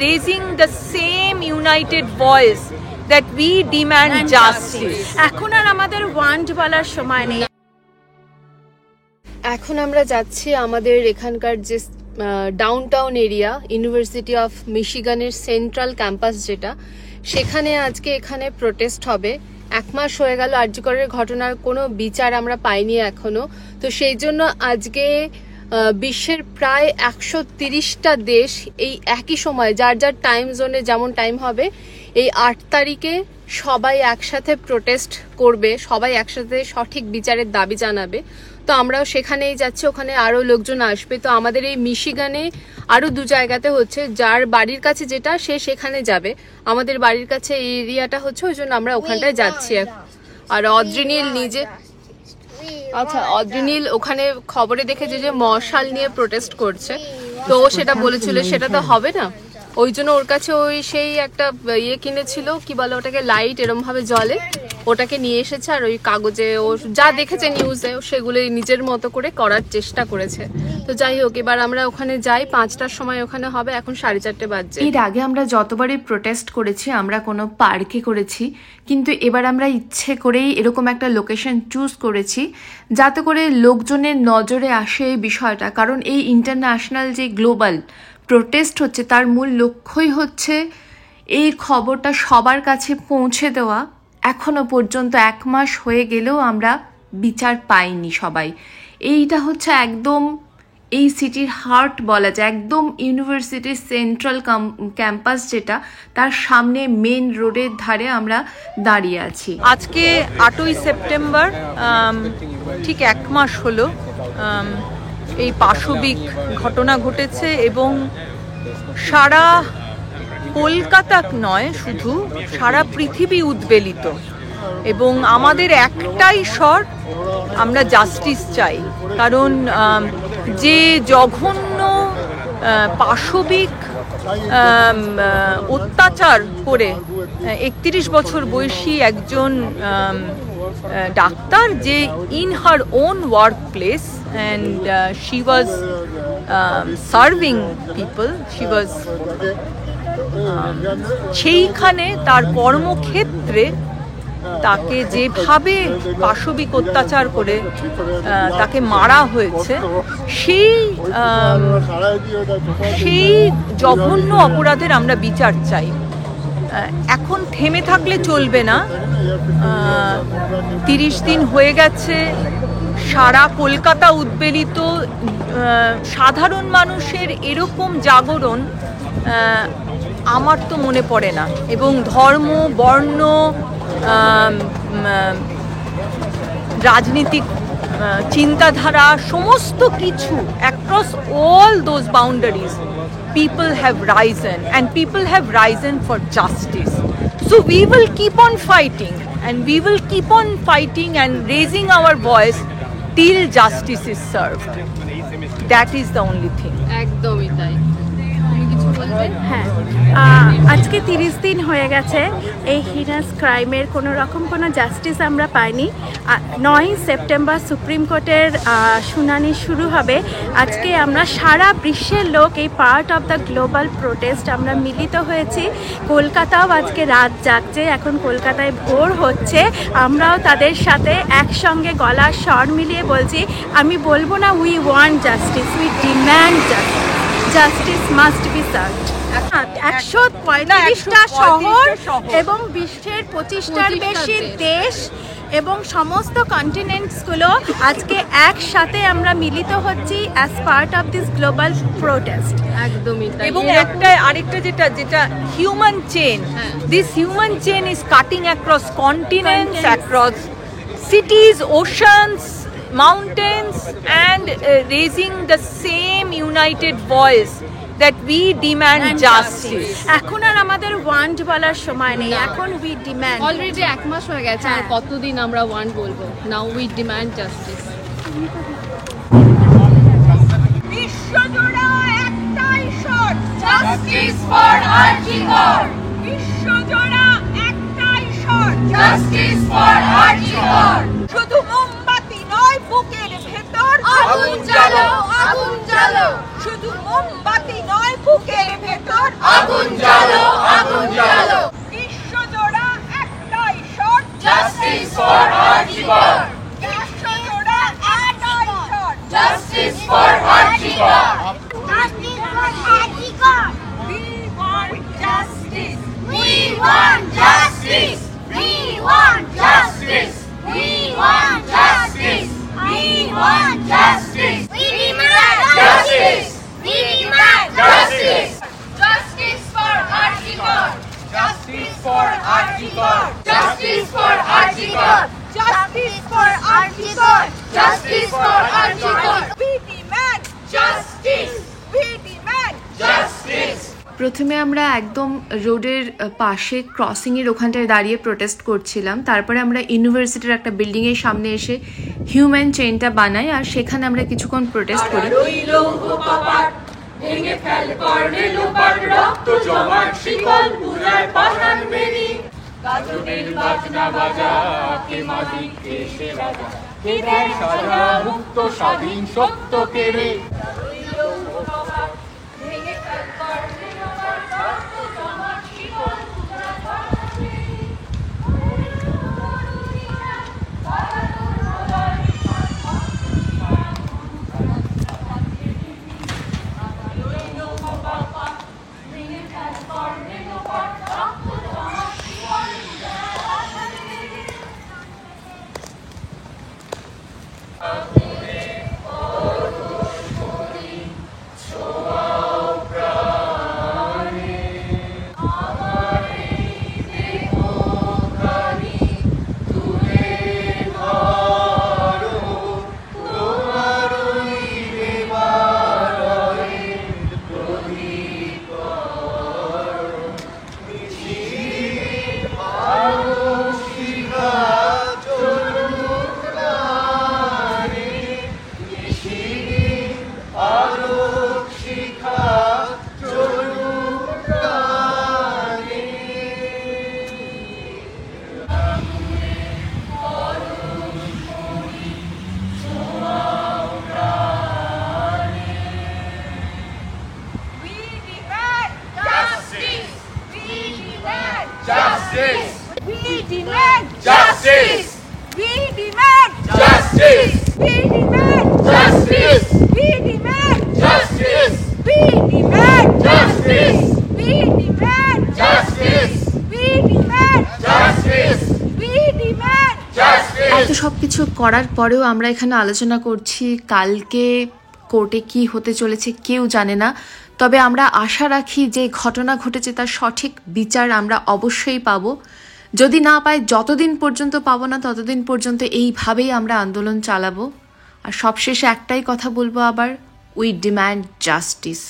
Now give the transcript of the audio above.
raising the same united voice that we demand justice. এখন আর আমাদের want বলার সময় নেই। এখন আমরা যাচ্ছি আমাদের এখানকার যে ডাউনটাউন এরিয়া, ইউনিভার্সিটি অফ মিশিগানের সেন্ট্রাল ক্যাম্পাস যেটা, সেখানে আজকে এখানে প্রোটেস্ট হবে। 1 মাস হয়ে গেল আরজি করের ঘটনার কোনো বিচার আমরা পাইনি এখনো। তো সেই জন্য আজকে বিশ্বের প্রায় 130টা দেশ এই একই সময় যার যার টাইম জোনে যেমন টাইম হবে, এই 8 তারিখে সবাই একসাথে প্রোটেস্ট করবে, সবাই একসাথে সঠিক বিচারের দাবি জানাবে। তো আমরাও সেখানেই যাচ্ছি, ওখানে আরো লোকজন আসবে। তো আমাদের এই মিশিগানে আরো 2 জায়গাতে হচ্ছে, যার বাড়ির কাছে যেটা সে সেখানে যাবে, আমাদের বাড়ির কাছে এই এরিয়াটা হচ্ছে, ওই জন্য আমরা ওখানটায় যাচ্ছি। আর অদ্রিনীল নিজে, আচ্ছা অদ্রিনীল ওখানে খবরে দেখেছে যে মশাল নিয়ে প্রোটেস্ট করছে, তো ও সেটা বলেছিল সেটা তো হবে না, ওই জন্য ওর কাছে ওই সেই একটা ইয়ে কিনেছিল, কি বলে ওটাকে, লাইট এরম ভাবে জ্বলে, ওটাকে নিয়ে এসেছে। আর ওই কাগজে ও যা দেখেছে নিউজে সেগুলো নিজের মতো করে করার চেষ্টা করেছে। তো যাই হোক, এবার আমরা ওখানে যাই, 5টার সময় ওখানে হবে, এখন 4:30 বাজছে। এর আগে আমরা যতবারই প্রোটেস্ট করেছি আমরা কোনো পার্কে করেছি, কিন্তু এবার আমরা ইচ্ছে করেই এরকম একটা লোকেশন চুজ করেছি যাতে করে লোকজনের নজরে আসে এই বিষয়টা। কারণ এই ইন্টারন্যাশনাল যে গ্লোবাল প্রোটেস্ট হচ্ছে, তার মূল লক্ষ্যই হচ্ছে এই খবরটা সবার কাছে পৌঁছে দেওয়া। এখনো পর্যন্ত 1 মাস হয়ে গেলেও আমরা বিচার পাইনি সবাই। এইটা হচ্ছে একদম এই সিটির হার্ট বলা যায়, একদম ইউনিভার্সিটির সেন্ট্রাল ক্যাম্পাস যেটা, তার সামনে মেন রোডের ধারে আমরা দাঁড়িয়ে আছি। আজকে 8ই সেপ্টেম্বর, ঠিক 1 মাস হলো এই পাশবিক ঘটনা ঘটেছে, এবং সারা কলকাতা নয়, শুধু সারা পৃথিবী উদ্বেলিত। এবং আমাদের একটাই স্বর, আমরা জাস্টিস চাই। কারণ যে জঘন্য পাশবিক অত্যাচার করে 31 বছর বয়সী একজন ডাক্তার, যে in her own work place and she was serving people, she was সেইখানে তার কর্মক্ষেত্রে তাকে যেভাবে পাশবিক অত্যাচার করে তাকে মারা হয়েছে, সেই জঘন্য অপরাধের আমরা বিচার চাই। এখন থেমে থাকলে চলবে না। 30 দিন হয়ে গেছে, সারা কলকাতা উদ্বেলিত। সাধারণ মানুষের এরকম জাগরণ আমার তো মনে পড়ে না। এবং ধর্ম, বর্ণ, রাজনীতিক চিন্তাধারা, সমস্ত কিছু across all those boundaries, people have risen, and people have risen for justice. So we will keep on fighting, and we will keep on fighting and raising our voice till justice is served. That is the only thing. একদমই তাই। হ্যাঁ, আজকে 30 দিন হয়ে গেছে এই হিনাস ক্রাইমের কোনো রকম কোনো জাস্টিস আমরা পাইনি। 9 সেপ্টেম্বর সুপ্রিম কোর্টের শুনানি শুরু হবে। আজকে আমরা সারা বিশ্বের লোক এই part of the global protest আমরা মিলিত হয়েছি। কলকাতাও আজকে রাত জাগছে, এখন কলকাতায় ভোর হচ্ছে। আমরাও তাদের সাথে একসঙ্গে গলার স্বর মিলিয়ে বলছি, আমি বলবো না we want justice, we demand justice, justice must be served. 135টা শহর এবং বিশ্বের 25টার বেশি দেশ এবং সমস্ত কন্টিনেন্টসগুলো আজকে একসাথে আমরা মিলিত হচ্ছি as part of this global protest. একদমই তাই। এবং আরেকটা যেটা human chain, this human chain is cutting across continents, across cities, oceans, mountains, and raising the same united voice that we demand justice. এখন আর আমাদের ওয়ান্ট বলার সময় নেই, এখন উই ডিম্যান্ড। অলরেডি 1 মাস হয়ে গেছে, আর কতদিন আমরা ওয়ান্ট বলবো? Now we demand justice. বিশ্বজোড়া একটাই স্বর, জাস্টিস ফর আরজি কর। বিশ্বজোড়া একটাই স্বর, জাস্টিস ফর আরজি কর। শুধু মোমবাতি নয়, বুকের ভেতর আগুন জ্বালো, আগুন জ্বালো। শুধু মোমবাতি নয়, বুকের ভেতর আগুন জ্বালো, আগুন জ্বালো। বিশ্বজোড়া একটাই শট, জাস্টিস ফর আরজিকর, বিশ্বজোড়া একটাই shot, justice for RG Kar. Justice for Arjikar. We want justice. We want justice. We want justice. We want justice. We want justice. We demand justice. We demand justice. Justice for Arjikor, Justice for Arjikar. justice for Arjikor, Justice for Arjikar. justice for Arjikor, We demand justice, We demand justice. প্রথমে আমরা একদম রোডের পাশে ক্রসিংয়ের ওখানটায় দাঁড়িয়ে protest করছিলাম। তারপরে আমরা ইউনিভার্সিটির একটা বিল্ডিংয়ের সামনে এসে হিউম্যান চেইনটা বানাই, আর সেখানে আমরা কিছুক্ষণ প্রোটেস্ট করি। ভেঙে ফেল কর্ণে লোপাট, রক্ত জমাট শিকল পুরায় পাঠান বেরি। গাজনের বাজনা বাজা, কে মালিক কে সে রাজা, কে দেয় সাজা মুক্ত স্বাধীন সত্য কেড়ে। justice. We demand justice, We demand justice, We demand justice, We demand justice, We demand justice, We demand justice, We demand justice, We demand justice, We demand justice. এত সব কিছু করার পরেও আমরা এখানে আলোচনা করছি। কালকে কোর্টে কি হতে চলেছে কেউ জানে না, তবে আমরা আশা রাখি যে ঘটনা ঘটেছে তার সঠিক বিচার আমরা অবশ্যই পাবো। যদি না পাই, যতদিন পর্যন্ত পাবো না ততদিন পর্যন্ত এইভাবেই আমরা আন্দোলন চালাবো। আর সবশেষে একটাই কথা বলবো আবার, উই ডিম্যান্ড জাস্টিস।